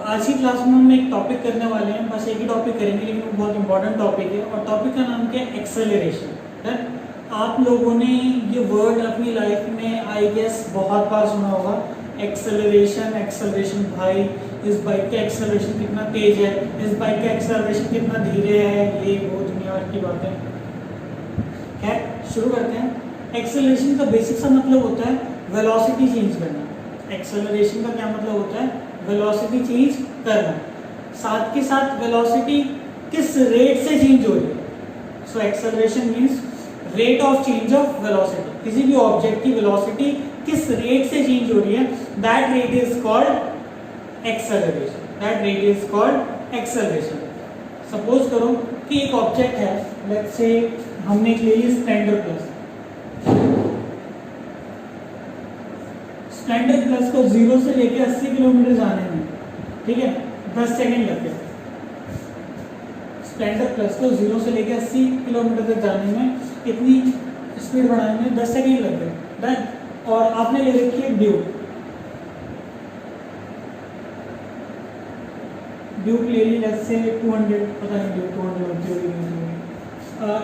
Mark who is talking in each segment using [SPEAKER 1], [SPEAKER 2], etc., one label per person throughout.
[SPEAKER 1] आज की क्लास में हम एक टॉपिक करने वाले हैं, बस एक ही टॉपिक करेंगे लेकिन वो बहुत इंपॉर्टेंट टॉपिक है और टॉपिक का नाम क्या है, एक्सेलरेशन। आप लोगों ने ये वर्ड अपनी लाइफ में आई गेस बहुत बार सुना होगा, एक्सेलरेशन। एक्सेलरेशन भाई इस बाइक का एक्सेलरेशन कितना तेज है, इस बाइक का एक्सेलरेशन कितना धीरे है, ये वो दुनिया भर की बातें। खैर शुरू करते हैं। एक्सेलरेशन का बेसिक सा मतलब होता है वेलोसिटी चेंज करना। एक्सेलरेशन का क्या मतलब होता है, वेलोसिटी चेंज करना। साथ के साथ वेलोसिटी किस रेट से चेंज हो रही है। So acceleration means rate of change of velocity. किसी भी ऑब्जेक्ट की वेलोसिटी किस रेट से चेंज हो रही है, that rate is called acceleration. That rate is called acceleration. Suppose करो कि एक ऑब्जेक्ट है, लेट्स से हमने ले ली स्प्लेंडर प्लस। स्प्लेंडर प्लस को 0 से लेकर 80 किलोमीटर जाने में, ठीक है, 10 सेकेंड लग गए। स्प्लेंडर प्लस को 0 से लेकर 80 किलोमीटर तक जाने में, इतनी स्पीड बढ़ाने में 10 सेकेंड लग गए। डन। और आपने ले रखी है ड्यूक। ड्यूक ले ली लेट्स से 200, पता नहीं ड्यूक 200 होती होगी।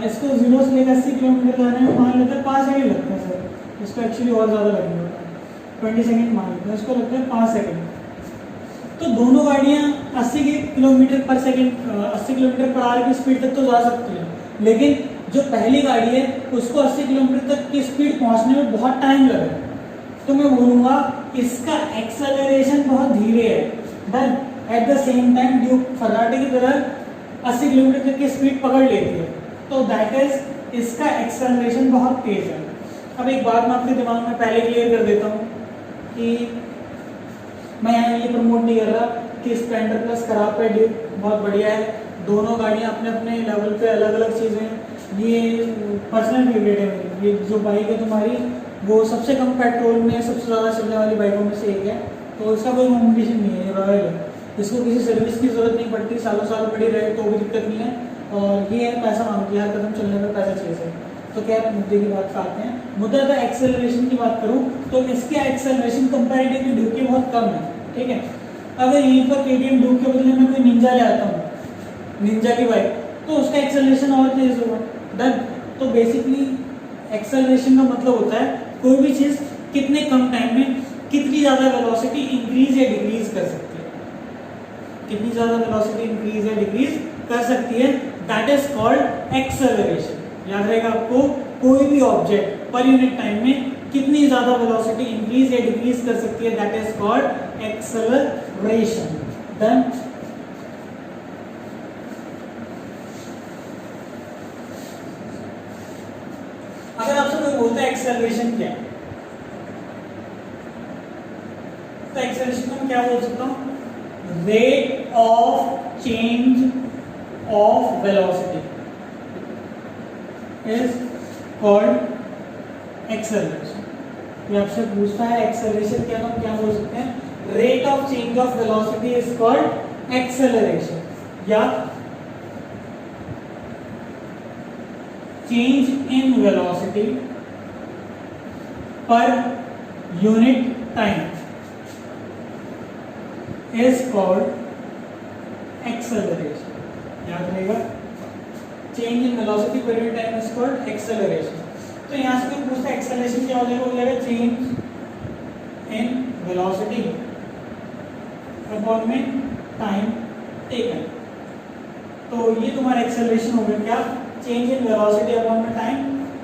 [SPEAKER 1] इसको 0 से लेकर 80 किलोमीटर जाने में मान लेते हैं 5 सेकेंड लगते हैं सर। इसको एक्चुअली और ज़्यादा लगेगा, 20 सेकेंड मान लेते हैं, इसको लगता है 5 सेकेंड। तो दोनों गाड़ियाँ 80 किलोमीटर पर सेकेंड, 80 किलोमीटर पर आवर की स्पीड तक तो जा सकती है, लेकिन जो पहली गाड़ी है उसको 80 किलोमीटर तक की स्पीड पहुंचने में बहुत टाइम लगा। तो मैं बोलूँगा इसका एक्सेलरेशन बहुत धीरे है। Then at the same time Duke Ferrari की तरह 80 किलोमीटर तक की स्पीड पकड़ लेती है, तो दैट इज इसका एक्सेलरेशन बहुत तेज है। अब एक बात मैं आपके दिमाग में पहले क्लियर कर देता हूँ कि मैं यहाँ ये प्रमोट नहीं कर रहा कि स्प्लेंडर प्लस खराब है, ड्यूक बहुत बढ़िया है। दोनों गाड़ियाँ अपने अपने लेवल पे अलग अलग चीज़ें हैं। ये पर्सनल फेवरेट है मेरी। ये जो बाइक है तुम्हारी, वो सबसे कम पेट्रोल में सबसे ज़्यादा चलने वाली बाइकों में से एक है, तो इसका कोई कॉम्पिटिशन नहीं है। ये रॉयल है, इसको किसी सर्विस की ज़रूरत नहीं पड़ती, सालों साल पड़ी रहे तो भी दिक्कत नहीं है। और ये है पैसा मांगती है, हर कदम चलने में पैसा चाहिए। तो क्या मुद्दे की बात आते हैं। मुद्दा था एक्सेलरेशन की बात करूँ तो इसके एक्सेलरेशन कंपैरेटिवली ड्यूक के बहुत कम है, ठीक है। अगर यहीं पर KTM ड्यूक के बदले में कोई निंजा ले आता हूँ, निंजा की बाइक, तो उसका एक्सेलरेशन और तेज होगा। डन। तो बेसिकली एक्सेलरेशन का मतलब होता है कोई भी चीज़ कितने कम टाइम में कितनी ज़्यादा वेलोसिटी इंक्रीज या डिक्रीज कर सकती है, कितनी ज़्यादा वेलोसिटी इंक्रीज या डिक्रीज कर सकती है, दैट इज कॉल्ड एक्सेलरेशन। याद रहेगा आपको, कोई भी ऑब्जेक्ट पर यूनिट टाइम में कितनी ज्यादा वेलोसिटी इंक्रीज या डिक्रीज कर सकती है, that is called acceleration. Done. अगर आपसे कोई बोलता है एक्सेलरेशन क्या है, तो एक्सेलरेशन को मैं क्या बोल सकता हूँ, rate of change of velocity is called acceleration। ये आपसे पूछता है एक्सेलरेशन क्या, हम क्या बोल सकते हैं, rate of change of velocity is called acceleration, या change in velocity per unit time is called acceleration. याद रहेगा, change in velocity per unit time is called acceleration. तो यहाँ से कोई पूछता है एक्सेलरेशन क्या हो जाएगा, हो जाएगा चेंज इन वेलोसिटी अपॉन में टाइम टेकन। तो ये तुम्हारा एक्सेलरेशन हो गया क्या, चेंज इन वेलोसिटी अपॉन में टाइम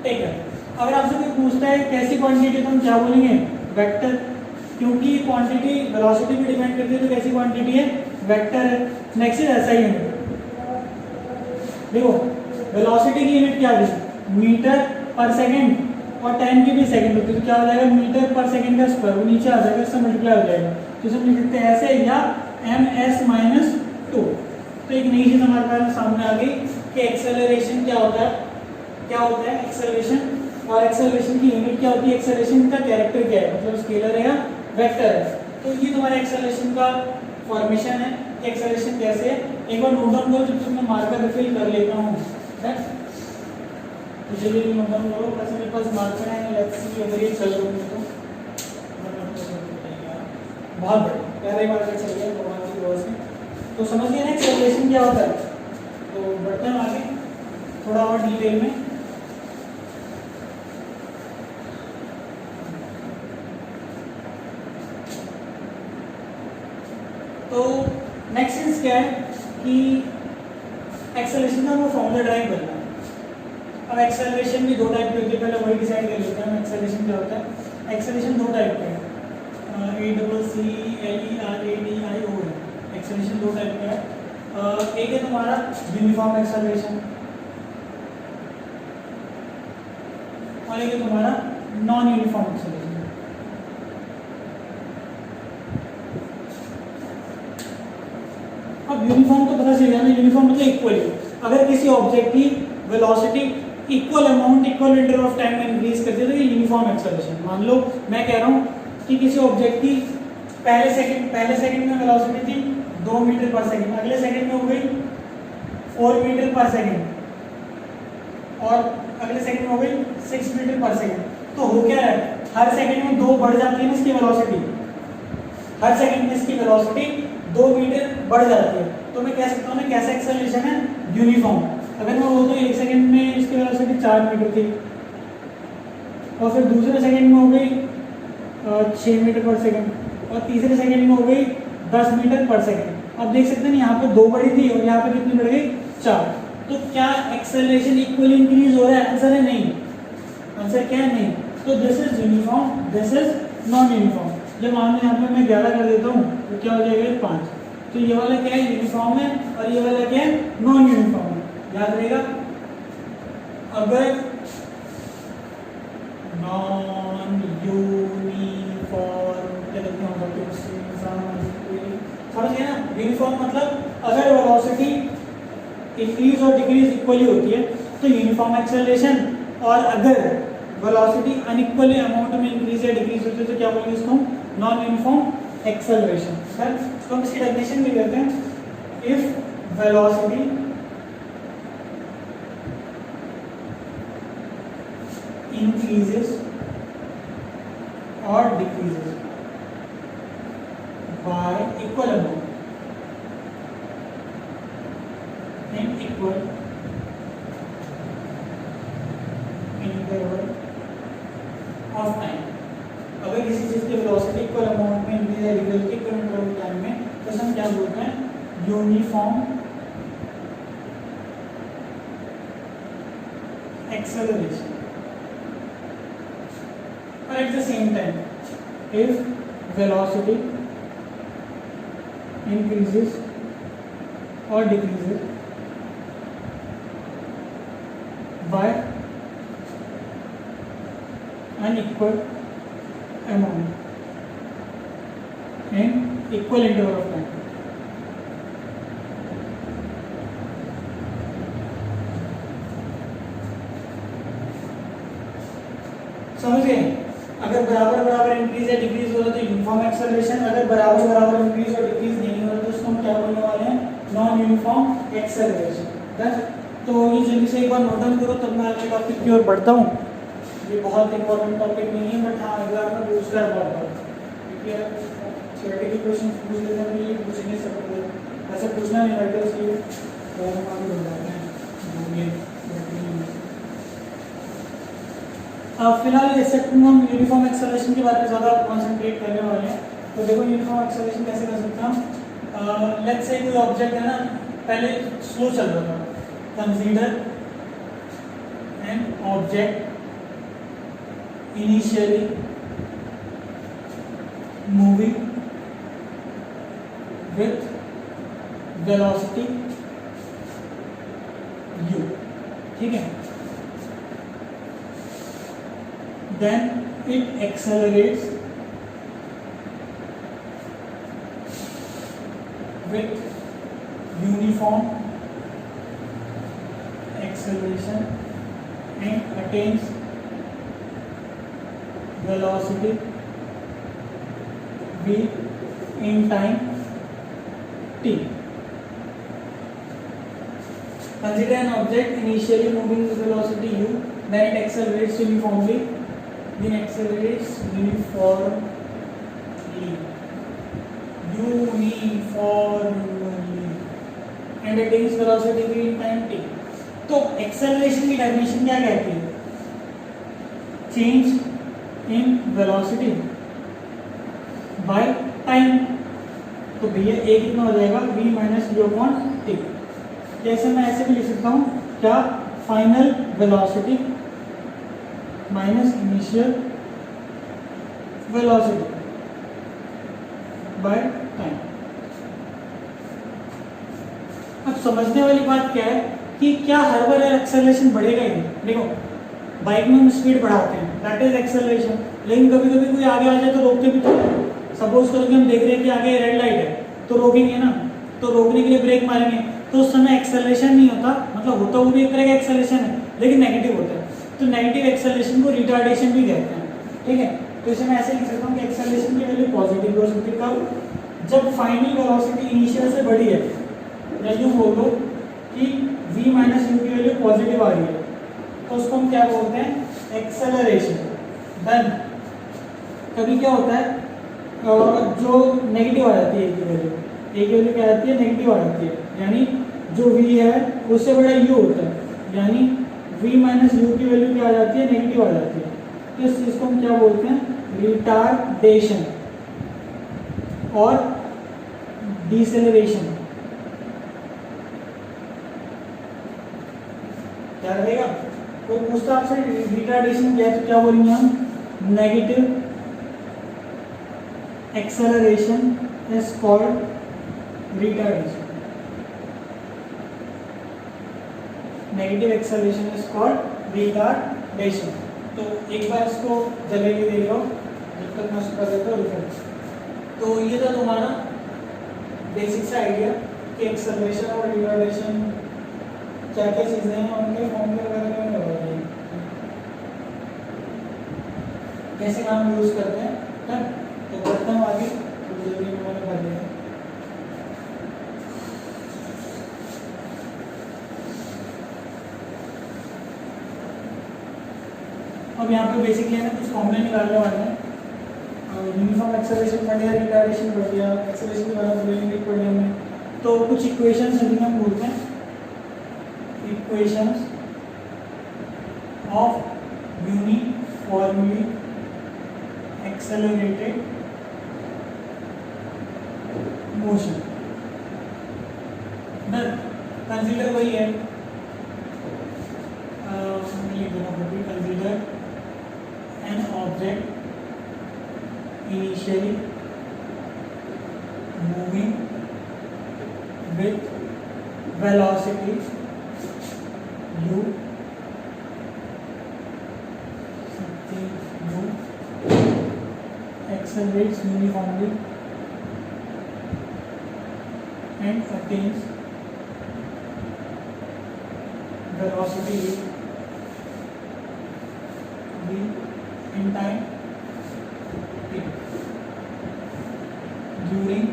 [SPEAKER 1] टेकन। अगर आपसे कोई पूछता है कैसी क्वांटिटी, तो हम क्या बोलेंगे, वेक्टर, क्योंकि क्वांटिटी वेलोसिटी पे डिपेंड करती है, तो कैसी क्वांटिटी है, वेक्टर है। Next is SI unit. देखो वेलोसिटी की यूनिट क्या होगी, मीटर पर सेकंड, और टाइम की भी सेकंड होती है, तो क्या हो जाएगा, मीटर पर सेकंड का स्क्वायर, वो नीचे आ जाएगा, इससे मल्टीप्लाई हो जाएगा, तो इसे लिख सकते हैं ऐसे, या ms-2। तो एक नई चीज हमारे पास सामने आ गई कि एक्सेलरेशन क्या होता है, एक्सेलरेशन, और एक्सेलरेशन की यूनिट क्या होती है, एक्सेलरेशन का कैरेक्टर क्या है, मतलब स्केलर है या वेक्टर है। तो ये तुम्हारा एक्सेलरेशन का फॉर्मेशन है, एक्सेलरेशन कैसे है, एक बार नोट डाउन करो, जब तक मैं मार्कर रिफिल कर लेता हूँ। तो चलिए नोट डाउन करो, वैसे मेरे पास मार्कर है, लेट्स सी अगर ये चल रहा है तो बहुत बढ़िया, पहले मार्कर चल गया भगवान की दुआ से। तो समझ गए ना एक्सेलरेशन क्या होता है। तो बढ़ते हैं आगे थोड़ा और डिटेल में। तो नेक्स्ट चीज क्या है कि एक्सेलरेशन का वो फॉर्मूला ड्राइव करना है। अब एक्सेलरेशन भी दो टाइप की होती है, पहले वही डिसाइड कर लेते हैं एक्सेलरेशन क्या होता है। एक्सेलरेशन दो टाइप का है, ACCLERADIO है। एक्सेलरेशन दो टाइप का है। एक है तुम्हारा यूनिफॉर्म एक्सेलरेशन और एक है तुम्हारा नॉन यूनिफॉर्म एक्सेलरेशन। अब यूनिफॉर्म तो पता चल गया ना, यूनिफॉर्म मतलब इक्वली। अगर किसी ऑब्जेक्ट की velocity equal amount equal interval of time में इंक्रीज करती है तो ये यूनिफॉर्म एक्सेलरेशन। मान लो मैं कह रहा हूँ कि किसी ऑब्जेक्ट की पहले सेकंड में वेलोसिटी थी 2 मीटर पर सेकंड, अगले सेकंड में हो गई 4 मीटर पर सेकंड और अगले सेकंड में हो गई 6 मीटर पर सेकंड। तो हो क्या है, हर सेकंड में 2 बढ़ जाती है ना इसकी वेलोसिटी, हर सेकंड में इसकी वेलोसिटी 2 मीटर बढ़ जाती है। तो मैं कह सकता हूँ ना कैसा एक्सेलरेशन है, यूनिफॉर्म। अगर मैं बोलूँ तो एक सेकंड में इसकी वेलोसिटी 4 मीटर थी और फिर दूसरे सेकंड में हो गई 6 मीटर पर सेकंड और तीसरे सेकंड में हो गई 10 मीटर पर सेकंड। अब देख सकते हैं यहाँ पे 2 बढ़ी थी और यहाँ पे कितनी बढ़ गई 4। तो क्या एक्सेलरेशन इक्वली इंक्रीज हो रहा है? आंसर है नहीं। आंसर क्या है? नहीं। तो this is uniform, this is non uniform. जब मान लो यहाँ पे मैं 11 कर देता हूँ तो क्या हो जाएगा 5। तो ये वाला क्या है, यूनिफॉर्म है और ये वाला क्या है, नॉन यूनिफॉर्म है। याद रहेगा, अगर नॉन यूनिफॉर्म क्या लिखते हैं, समझ गए ना। यूनिफॉर्म मतलब अगर वेलोसिटी इंक्रीज और डिक्रीज इक्वली होती है तो यूनिफॉर्म एक्सेलरेशन, और अगर वेलोसिटी अनइक्वली अमाउंट में इंक्रीज या डिक्रीज होती है तो क्या बोलेंगे इसको, नॉन यूनिफॉर्म एक्सेलरेशन। सर तो हम इसकी डेफिनेशन भी करते हैं। If velocity increases or decreases by equal amount in equal interval of time। अगर किसी चीज की वेलोसिटी इक्वल अमाउंट में इंक्रीज या डिक्रीज के इक्वल इंटरवल ऑफ टाइम में, तो हम क्या बोलते हैं, uniform acceleration. Or at the same time, if velocity increases or decreases by unequal amount in equal interval of time। समझ गए? अगर बराबर बराबर इंक्रीज या डिक्रीज हो रहा है तो यूनिफॉर्म एक्सेलरेशन, अगर बराबर बराबर इंक्रीज और डिक्रीज नहीं हो रहा तो उसको हम क्या बोलने वाले हैं, नॉन यूनिफॉर्म एक्सेलरेशन। तो ये जल्दी से एक बार नोट डाउन करो, तब मैं अगले टॉपिक की ओर बढ़ता हूँ। ये बहुत इंपॉर्टेंट टॉपिक नहीं है, बट हाँ अगला आपने पूछ रहा है बहुत बार, क्योंकि थ्योरेटिकल क्वेश्चन पूछ लेते हैं तो ये पूछेंगे सब, ऐसे पूछना नहीं रहता, इसलिए तो हम आगे बढ़ जाते हैं। फिलहाल इस सेक्टर में हम यूनिफॉर्म एक्सेलरेशन के बारे में ज़्यादा कॉन्सेंट्रेट करने वाले हैं। तो देखो यूनिफॉर्म एक्सेलरेशन कैसे कर सकते हैं हम। लेट्स से कोई ऑब्जेक्ट है ना, पहले स्लो चल रहा था, consider an object initially moving with velocity u, ठीक है। Then it accelerates with uniform acceleration and attains velocity v in time t। Consider an object initially moving with velocity u, then it accelerates uniformly uniformly and attains velocity v in time t। तो acceleration की definition क्या कहती है? Change in velocity by time. तो भैया a कितना हो जाएगा? v minus u upon t। जैसे मैं ऐसे भी लिख सकता हूँ क्या? Final velocity minus initial velocity by time. अब समझने वाली बात क्या है कि क्या हर बार एक्सेलरेशन बढ़ेगा ही? देखो बाइक में हम स्पीड बढ़ाते हैं, दैट इज एक्सेलरेशन, लेकिन कभी कभी कोई आगे आ जाए तो रोकते भी तो। सपोज करो कि हम देख रहे हैं कि आगे रेड लाइट है तो रोकेंगे ना, तो रोकने के लिए ब्रेक मारेंगे, तो उस समय एक्सेलरेशन नहीं होता, मतलब होता वो भी एक तरह का एक्सेलरेशन है लेकिन नेगेटिव होता है। तो नेगेटिव एक्सेलरेशन को रिटार्डेशन भी कहते हैं, ठीक है। तो इसे मैं ऐसे लिख सकता हूँ कि एक्सेलरेशन की वैल्यू पॉजिटिव हो सकती है कब? जब फाइनल वेलोसिटी इनिशियल से बड़ी है, या यूँ बोल दो कि v माइनस यू की वैल्यू पॉजिटिव आ रही है, तो उसको हम क्या बोलते हैं? एक्सेलरेशन। देन कभी क्या होता है जो नेगेटिव आ जाती है a की वैल्यू क्या आती है? नेगेटिव आ जाती है, यानी जो v है उससे बड़ा u होता है, यानी v माइनस यू की वैल्यू क्या आ जाती है? नेगेटिव आ जाती है। तो इस चीज को हम क्या बोलते हैं? रिटार्डेशन और डिसेलरेशन। क्या रहेगा? कोई पूछता आपसे रिटार्डेशन क्या है तो क्या बोलेंगे हम? Negative acceleration is called retardation. Negative acceleration is called retardation. तो एक बार इसको जगह के देख लो जब तक मैं कर देता हूँ रिफरेंस। तो ये था तुम्हारा बेसिक सा आइडिया कि एक्सेलरेशन और रिटार्डेशन क्या क्या चीज़ें हैं, उनके फॉर्मूले वगैरह में बताइए कैसे काम यूज़ करते हैं। कर तो करता हूँ आगे, तो जल्दी में मैंने कर लिया। अब यहाँ पे बेसिकली है ना कुछ फॉर्मूले निकालने वाले हैं। यूनिफॉर्म एक्सेलरेशन बढ़ गया, रिटार्डेशन बढ़ गया, एक्सेलरेशन के बारे में बोलेंगे पढ़ लिया हमने। तो कुछ इक्वेशंस जिन्हें हम बोलते हैं equations of uniformly accelerated motion. Consider वही है, consider an object initially moving with velocity u, accelerates uniformly and attains velocity v in time t. During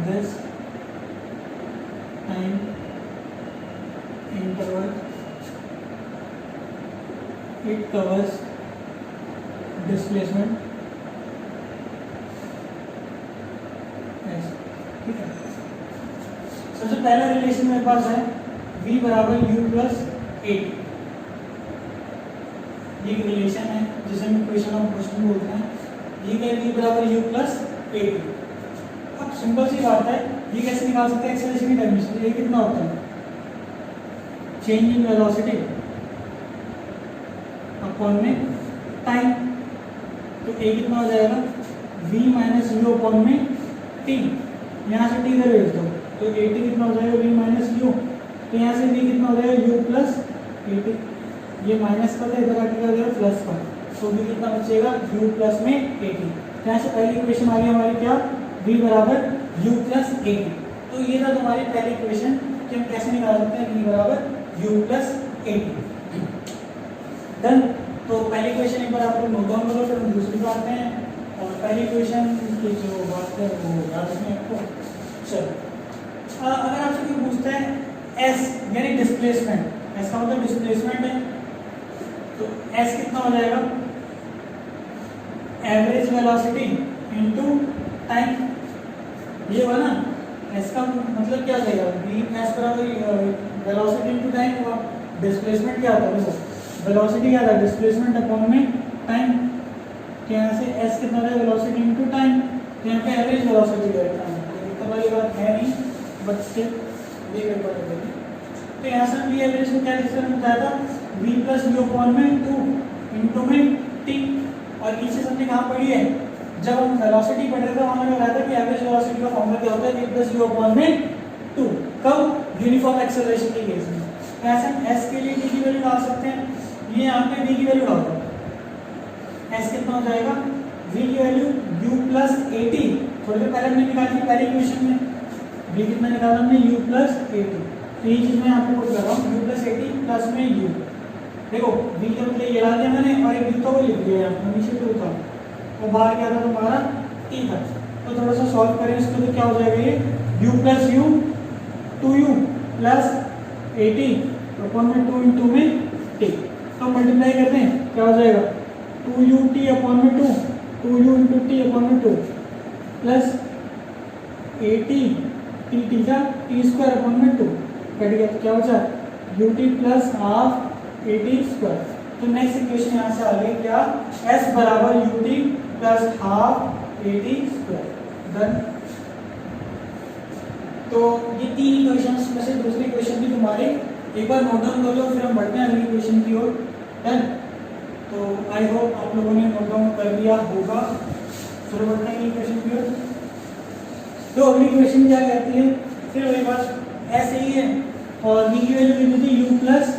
[SPEAKER 1] this time interval, it covers displacement s। ठीक है। सबसे पहला relation मेरे पास है v बराबर u plus a। ये रिलेशन है जिसे हम इक्वेशन ऑफ मोशन बोलते हैं। ये क्या है? v बराबर u प्लस a। अब सिंपल सी बात है, ये कैसे निकाल सकते हैं? एक्सेलरेशन की डेफिनेशन ये कितना होता है? चेंज इन वेलोसिटी अपॉन में टाइम। तो a कितना हो जाएगा? v माइनस यू अपॉन में t। यहाँ से t इधर भेज दो तो a t कितना हो जाएगा? v minus you. तो यहाँ से v कितना हो जाएगा? u plus a t। ये माइनस का था, इधर आके क्या हो जाएगा? प्लस का। तो v कितना बचेगा? u प्लस में a t। यहाँ से पहली इक्वेशन आ गई हमारी क्या? v बराबर u प्लस a t। तो ये था तुम्हारी पहली इक्वेशन कि हम कैसे निकाल सकते हैं v बराबर u plus a t। Done. तो पहली इक्वेशन एक बार आप लोग नोट डाउन करो, फिर हम दूसरी बात हैं। और पहली इक्वेशन की जो बात है वो याद रखना आपको। चलो अगर आपसे कोई पूछता है s यानी डिस्प्लेसमेंट, s का मतलब डिस्प्लेसमेंट है, तो s कितना हो जाएगा? Average velocity into time. ये हुआ ना एस का मतलब क्या जाएगा, वी एस बराबर वेलोसिटी इनटू टाइम होगा। डिस्प्लेसमेंट क्या था, देखो वेलोसिटी क्या था, डिस्प्लेसमेंट अपॉन में टाइम। तो यहाँ से एस कितना था, वेलोसिटी इनटू टाइम। तो यहाँ पे एवरेज वेलोसिटी रहता है, दिक्कत वाली बात है नहीं, बट स्टिल देख पड़ेगा। तो यहाँ से वी एवरेज को क्या लिख सकते हैं, बताया था वी प्लस यू अपॉन में 2 इंटू में टी। और ये चीज हमने कहाँ पढ़ी है, जब हम वेलोसिटी पढ़ रहे थे वहाँ मैंने बताया था कि एवरेज वेलोसिटी का फॉर्मूला क्या होता है, वी प्लस यू अपॉन में 2। कब, यूनिफॉर्म एक्सेलरेशन के केस में। तो ऐसे हम एस के लिए डी की वैल्यू डाल सकते हैं, ये यहाँ पे डी की वैल्यू डाल दो, एस कितना हो जाएगा, वी की value you plus A T. थोड़ी देर पहले हमने निकाली पहले इक्वेशन में, वी कितना निकाला हमने, यू प्लस ए टी। तो ये चीज मैं यहाँ पे पुट कर रहा हूँ, you plus A T plus में यू। देखो वी के मतलब ये डाल दिया मैंने, और एक यू तो वो लिख दिया यहाँ पे, नीचे 2 था, और बाहर क्या था तुम्हारा टी था। तो थोड़ा सा सॉल्व करें इसको, तो क्या हो जाएगा ये, you plus you 2u plus 80 upon में 2 इंटू में टी। तो मल्टीप्लाई करते हैं, क्या हो जाएगा 2u टी अपॉन में 2, 2u इंटू टी अपॉन में 2 प्लस 80 टी टी का टी स्क्वायर अपॉन में 2 कट गया। तो क्या हो जाए U T plus half 80 square. तो नेक्स्ट इक्वेशन यहाँ से आ गई क्या, s बराबर U T plus half 80 square. Done. तो ये 3 इक्वेशंस में से दूसरी इक्वेशन भी तुम्हारे एक बार नोट डाउन कर लो, फिर हम बढ़ते हैं अगली इक्वेशन की ओर। डन। तो आई होप आप लोगों ने नोट डाउन कर लिया होगा। फिर बढ़ते हैं इक्वेशन की ओर। तो अगली इक्वेशन क्या कहती है, फिर वही बात, एस ही है और v की वैल्यू कितनी थी, u प्लस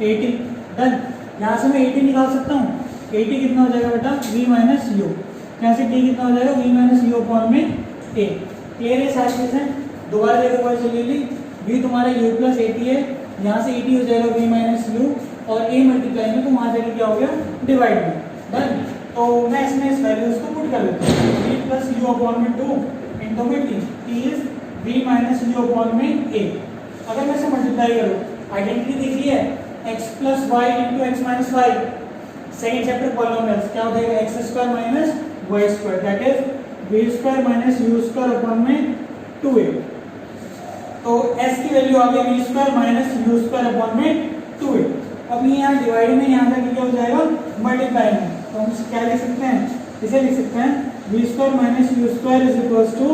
[SPEAKER 1] 80। डन। यहाँ से मैं 80 निकाल सकता हूँ, 80 कितना हो जाएगा बेटा, v माइनस यू। यहाँ से t कितना हो जाएगा, v माइनस यू अपॉन में a। क्लियर है सारी चीजें, दोबारा देखो पता चलिए, v तुम्हारा u प्लस 80 है, यहाँ से 80 हो जाएगा v माइनस यू, और a मल्टीप्लाई में तो वहाँ जाके क्या हो गया, डिवाइड में। डन। तो मैं इसमें इस वैल्यूज को पुट कर देता हूँ, v प्लस यू अपॉन में 2 इंटू में t is v minus you upon में a। अगर मैं इसे मल्टीप्लाई करूँ, आइडेंटिटी देखिए x plus y into x minus y, second chapter polynomials, क्या हो जाएगा x square minus y square, that is v square minus u square upon में 2a। तो s की वैल्यू आ गई v square minus u square upon में 2a। अब ये यहाँ डिवाइड में, यहाँ तक क्या हो जाएगा, मल्टीप्लाई में। तो हम क्या लिख सकते हैं, इसे लिख सकते हैं v square minus u square is equals to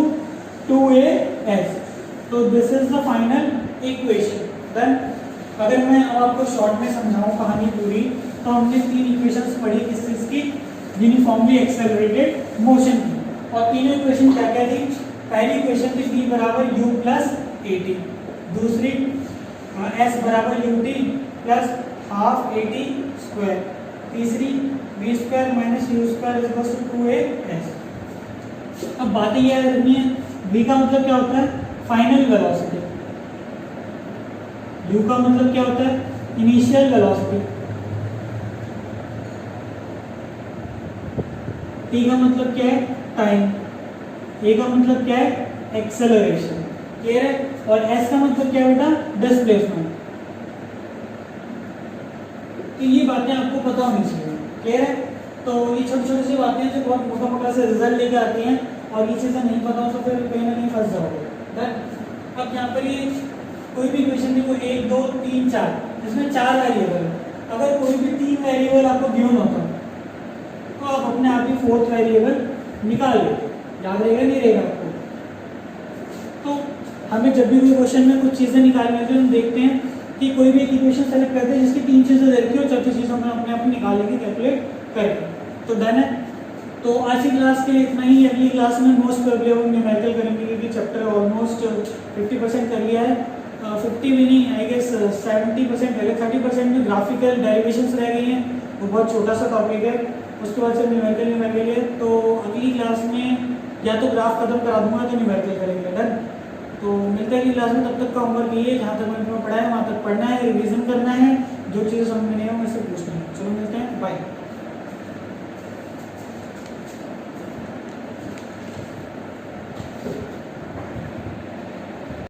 [SPEAKER 1] 2as। तो this is the final equation. Then अगर मैं अब आपको शॉर्ट में समझाऊं कहानी पूरी, तो हमने 3 इक्वेशंस पढ़ी किस चीज की, यूनिफॉर्मली एक्सेलरेटेड मोशन की। और तीनों इक्वेशन क्या क्या थी, पहली इक्वेशन थी v बराबर u प्लस 80, दूसरी s बराबर u t plus half 80 square, तीसरी v square minus u square is equal to 2as। अब बातें ये करनी है, v का मतलब क्या होता है, फाइनल वेलोसिटी, u का मतलब क्या होता है, इनिशियल वेलोसिटी, t का मतलब क्या है, टाइम, a का मतलब क्या है, एक्सेलरेशन। क्लियर है। और s का मतलब क्या है बेटा, डिस्प्लेसमेंट। तो ये बातें आपको पता होनी चाहिए। क्लियर है। तो ये छोटी छोटी सी बातें जो बहुत मोटा मोटा से रिजल्ट लेके आती हैं, और ये चीज़ें नहीं पता हो तो फिर कहीं ना कहीं फंस जाओगे। डन। अब यहाँ पर ये कोई भी इक्वेशन देखो 1 2 3 4, इसमें 4 वेरिएबल है। अगर कोई भी 3 वेरिएबल आपको गिवन होता तो आप अपने आप ही 4th वेरिएबल निकाल लेते, याद रहेगा नहीं रहेगा आपको। तो हमें जब भी कोई क्वेश्चन में कुछ चीज़ें निकालनी होती है, हम देखते हैं कि कोई भी एक इक्वेशन सेलेक्ट करते हैं जिसकी 3 चीज़ें दे रखी हो, चौथी चीज़ों में अपने आप निकालेंगे कैलकुलेट करके। तो डन है। तो आज की क्लास के लिए इतना ही। अगली क्लास में मोस्ट प्रोबेबली हम न्यूमेरिकल करेंगे, क्योंकि चैप्टर ऑलमोस्ट 50% कर लिया है। 50 भी नहीं, आई गेस 70% रह गए, 30% में ग्राफिकल डेरिवेशंस रह गई हैं, वो बहुत छोटा सा टॉपिक है। उसके बाद से न्यूमेरिकल है। तो अगली क्लास में या तो ग्राफ खत्म करा दूंगा तो न्यूमेरिकल करेंगे। डन। तो मिलते हैं अगली क्लास में, तब तक का होमवर्क ये है, जहाँ तक मैंने पढ़ाया वहाँ तक पढ़ना है, रिवीजन करना है, जो चीज़ें समझ में नहीं है उनसे पूछना है। चलो मिलते हैं, बाय।